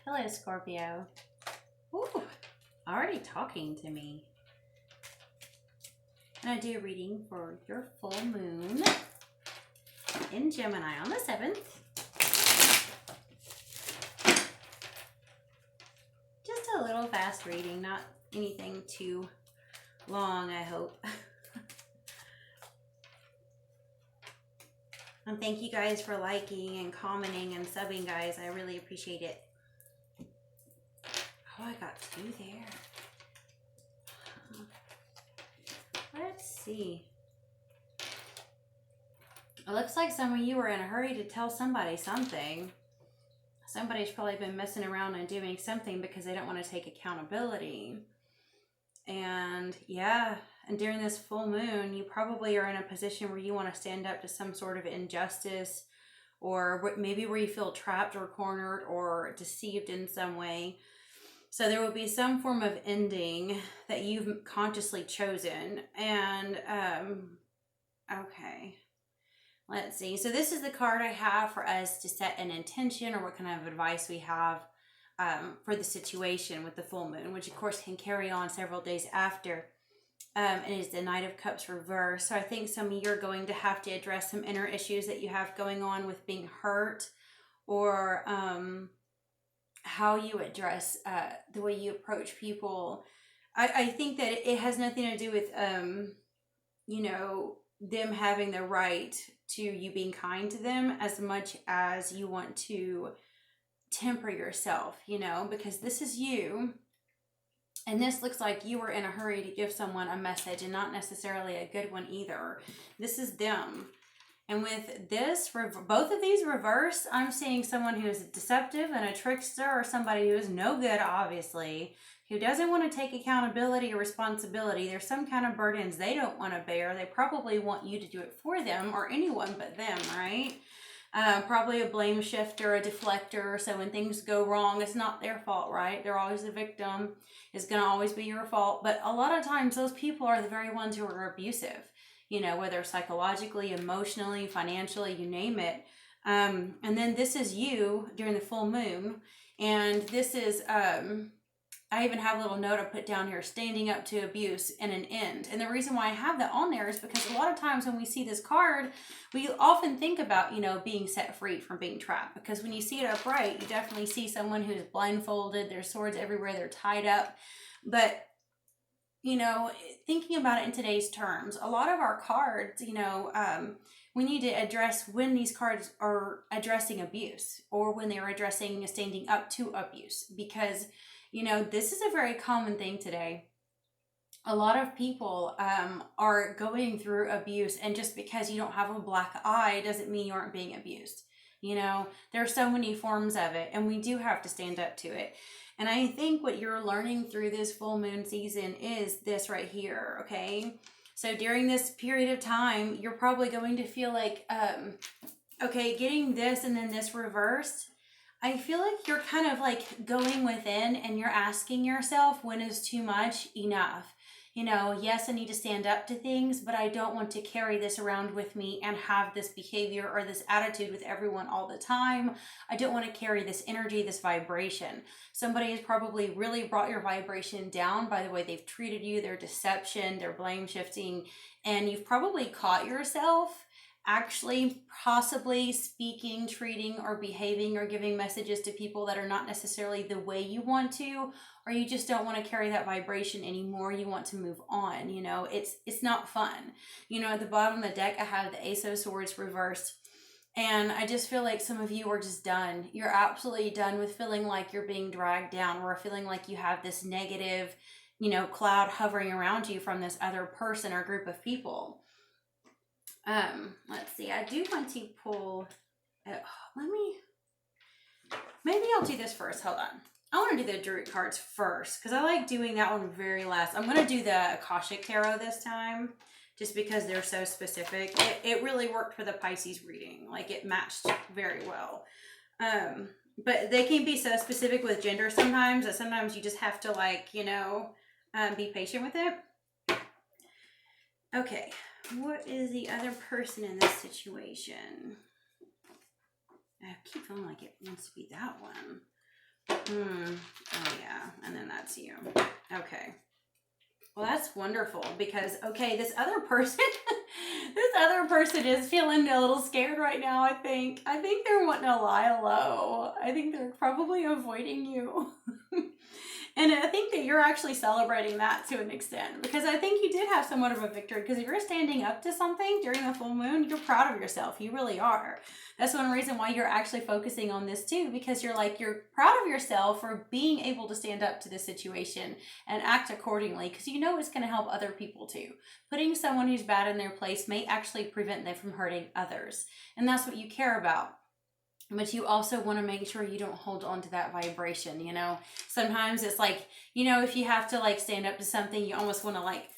Hello, Scorpio. Ooh, already talking to me. And I do a reading for your full moon in Gemini on the 7th. Just a little fast reading, not anything too long, I hope. And thank you guys for liking and commenting and subbing, guys. I really appreciate it. Oh, I got 2 there. Let's see. It looks like some of you are in a hurry to tell somebody something. Somebody's probably been messing around and doing something because they don't want to take accountability. And yeah, and during this full moon, you probably are in a position where you want to stand up to some sort of injustice, or maybe where you feel trapped or cornered or deceived in some way. So there will be some form of ending that you've consciously chosen. And okay, let's see. So this is the card I have for us to set an intention, or what kind of advice we have for the situation with the full moon, which of course can carry on several days after. It is the Knight of Cups reverse. So I think some of you are going to have to address some inner issues that you have going on with being hurt, or how you address the way you approach people. I think that it has nothing to do with you know, them having the right to you being kind to them, as much as you want to temper yourself, you know, because this is you, and this looks like you were in a hurry to give someone a message, and not necessarily a good one either. This is them. And with this, both of these reverse, I'm seeing someone who is deceptive and a trickster, or somebody who is no good, obviously, who doesn't want to take accountability or responsibility. There's some kind of burdens they don't want to bear. They probably want you to do it for them, or anyone but them, right? Probably a blame shifter, a deflector. So when things go wrong, it's not their fault, right? They're always the victim. It's going to always be your fault. But a lot of times those people are the very ones who are abusive, you know, whether psychologically, emotionally, financially, you name it. And then this is you during the full moon. And this is, I even have a little note I put down here, standing up to abuse and an end. And the reason why I have that on there is because a lot of times when we see this card, we often think about, you know, being set free from being trapped. Because when you see it upright, you definitely see someone who's blindfolded, there's swords everywhere, they're tied up. But, you know, thinking about it in today's terms, a lot of our cards, you know, we need to address when these cards are addressing abuse, or when they're addressing standing up to abuse. Because, you know, this is a very common thing today. A lot of people are going through abuse, and just because you don't have a black eye doesn't mean you aren't being abused. You know, there are so many forms of it, and we do have to stand up to it. And I think what you're learning through this full moon season is this right here, okay? So during this period of time, you're probably going to feel like, okay, getting this and then this reversed, I feel like you're kind of like going within and you're asking yourself, when is too much enough? You know, yes, I need to stand up to things, but I don't want to carry this around with me and have this behavior or this attitude with everyone all the time. I don't want to carry this energy, this vibration. Somebody has probably really brought your vibration down by the way they've treated you, their deception, their blame shifting, and you've probably caught yourself actually possibly speaking, treating, or behaving or giving messages to people that are not necessarily the way you want to, or you just don't want to carry that vibration anymore. You want to move on. You know, it's not fun. You know, at the bottom of the deck, I have the Ace of Swords reversed. And I just feel like some of you are just done. You're absolutely done with feeling like you're being dragged down, or feeling like you have this negative, you know, cloud hovering around you from this other person or group of people. Let's see, I do want to pull, maybe I'll do this first, hold on. I want to do the Druid cards first, because I like doing that one very last. I'm going to do the Akashic Tarot this time, just because they're so specific. It really worked for the Pisces reading, like it matched very well. But they can be so specific with gender sometimes, that sometimes you just have to, like, you know, be patient with it. Okay. What is the other person in this situation? I keep feeling like it wants to be that one. Oh yeah, and then that's you. Okay. Well, that's wonderful because, okay, this other person, this other person is feeling a little scared right now, I think. I think they're wanting to lie low. I think they're probably avoiding you. And I think that you're actually celebrating that to an extent because I think you did have somewhat of a victory because if you're standing up to something during the full moon, you're proud of yourself. You really are. That's one reason why you're actually focusing on this too, because you're proud of yourself for being able to stand up to this situation and act accordingly because you know it's going to help other people too. Putting someone who's bad in their place may actually prevent them from hurting others. And that's what you care about. But you also want to make sure you don't hold on to that vibration, you know. Sometimes it's like, you know, if you have to like stand up to something, you almost want to like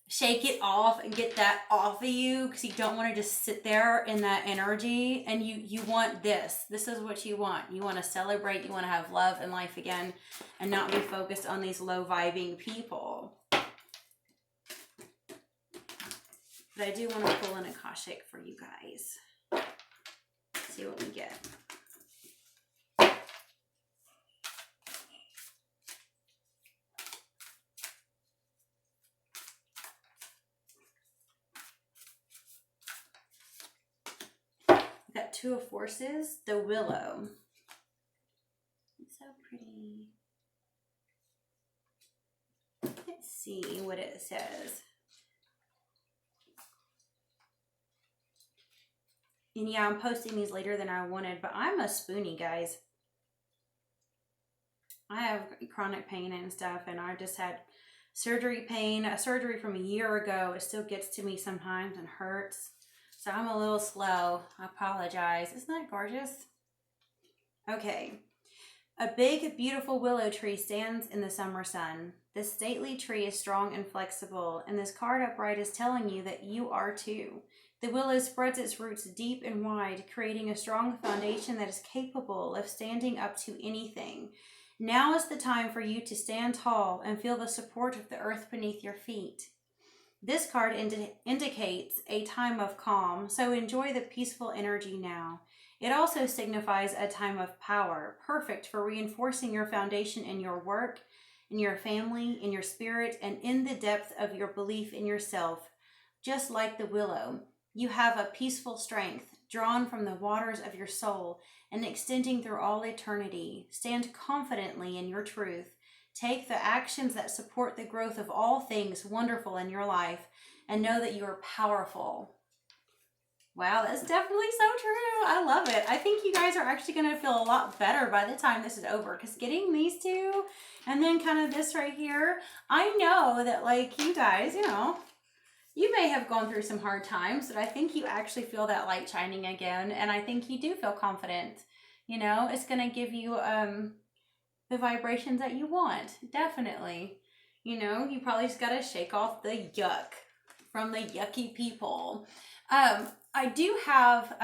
shake it off and get that off of you because you don't want to just sit there in that energy. And you want this. This is what you want. You want to celebrate. You want to have love and life again and not be focused on these low vibing people. But I do want to pull in a Akashic for you guys. See what we get. Got Two of Forces, the Willow. It's so pretty. Let's see what it says. And yeah, I'm posting these later than I wanted, but I'm a spoonie, guys. I have chronic pain and stuff, and I just had surgery pain, a surgery from a year ago. It still gets to me sometimes and hurts. So I'm a little slow. I apologize. Isn't that gorgeous? Okay. A big, beautiful willow tree stands in the summer sun. This stately tree is strong and flexible, and this card upright is telling you that you are too. The willow spreads its roots deep and wide, creating a strong foundation that is capable of standing up to anything. Now is the time for you to stand tall and feel the support of the earth beneath your feet. This card indicates a time of calm, so enjoy the peaceful energy now. It also signifies a time of power, perfect for reinforcing your foundation in your work, in your family, in your spirit, and in the depth of your belief in yourself. Just like the willow, you have a peaceful strength, drawn from the waters of your soul and extending through all eternity. Stand confidently in your truth. Take the actions that support the growth of all things wonderful in your life and know that you are powerful. Wow, that's definitely so true. I love it. I think you guys are actually going to feel a lot better by the time this is over because getting these two and then kind of this right here, I know that like you guys, you know, you may have gone through some hard times, but I think you actually feel that light shining again. And I think you do feel confident. You know, it's going to give you the vibrations that you want. Definitely. You know, you probably just got to shake off the yuck from the yucky people. I do have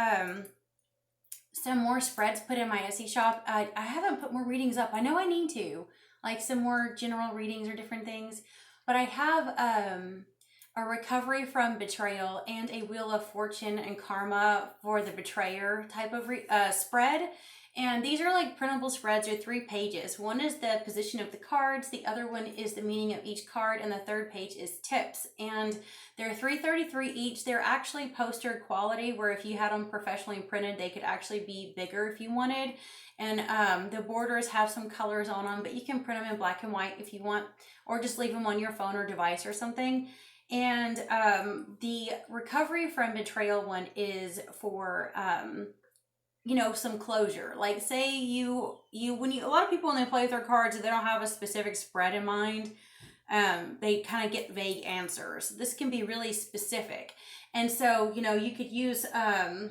some more spreads put in my Etsy shop. I haven't put more readings up. I know I need to. Like some more general readings or different things. But I have a recovery from betrayal and a wheel of fortune and karma for the betrayer type of spread. And these are like printable spreads. They're 3 pages. One is the position of the cards. The other one is the meaning of each card. And the third page is tips. And they're $3.33 each. They're actually poster quality where if you had them professionally printed, they could actually be bigger if you wanted. And the borders have some colors on them, but you can print them in black and white if you want, or just leave them on your phone or device or something. And the recovery from betrayal one is for you know, some closure. Like say you a lot of people when they play with their cards, they don't have a specific spread in mind. They kind of get vague answers. This can be really specific. And so, you know, you could use,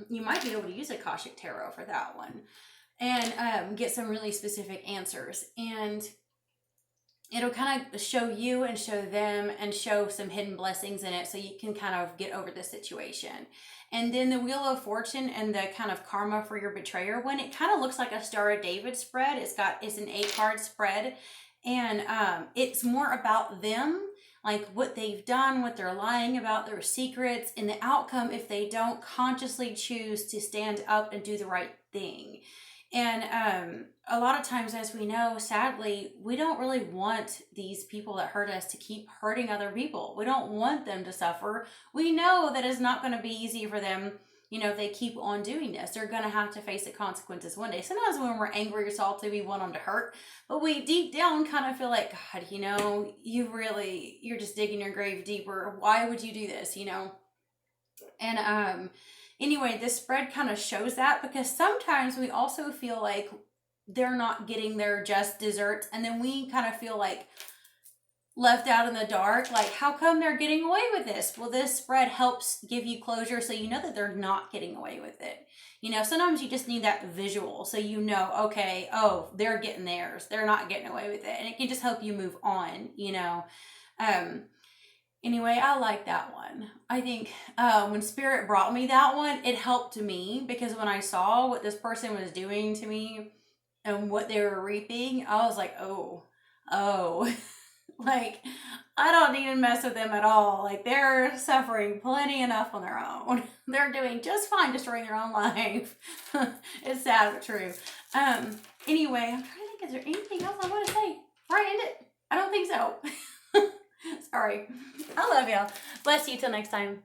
you might be able to use Akashic Tarot for that one and get some really specific answers. And it'll kind of show you and show them and show some hidden blessings in it so you can kind of get over the situation. And then the Wheel of Fortune and the kind of karma for your betrayer one, it kind of looks like a Star of David spread. It's an 8-card spread. And it's more about them, like what they've done, what they're lying about, their secrets, and the outcome if they don't consciously choose to stand up and do the right thing. And a lot of times, as we know, sadly, we don't really want these people that hurt us to keep hurting other people. We don't want them to suffer. We know that it's not going to be easy for them. You know, if they keep on doing this, they're going to have to face the consequences one day. Sometimes when we're angry or salty, we want them to hurt. But we deep down kind of feel like, God, you know, you're just digging your grave deeper. Why would you do this, you know? And anyway, this spread kind of shows that, because sometimes we also feel like they're not getting their just desserts, and then we kind of feel like left out in the dark, like, how come they're getting away with this? Well, this spread helps give you closure, so you know that they're not getting away with it. You know, sometimes you just need that visual, so you know, okay, oh, they're getting theirs, they're not getting away with it, and it can just help you move on, you know. Anyway, I like that one. I think when Spirit brought me that one, it helped me, because when I saw what this person was doing to me and what they were reaping, I was like, oh, like, I don't need to mess with them at all. Like, they're suffering plenty enough on their own. They're doing just fine destroying their own life. It's sad but true. Anyway, I'm trying to think, is there anything else I want to say before I end it? I don't think so. Sorry. I love y'all. Bless you till next time.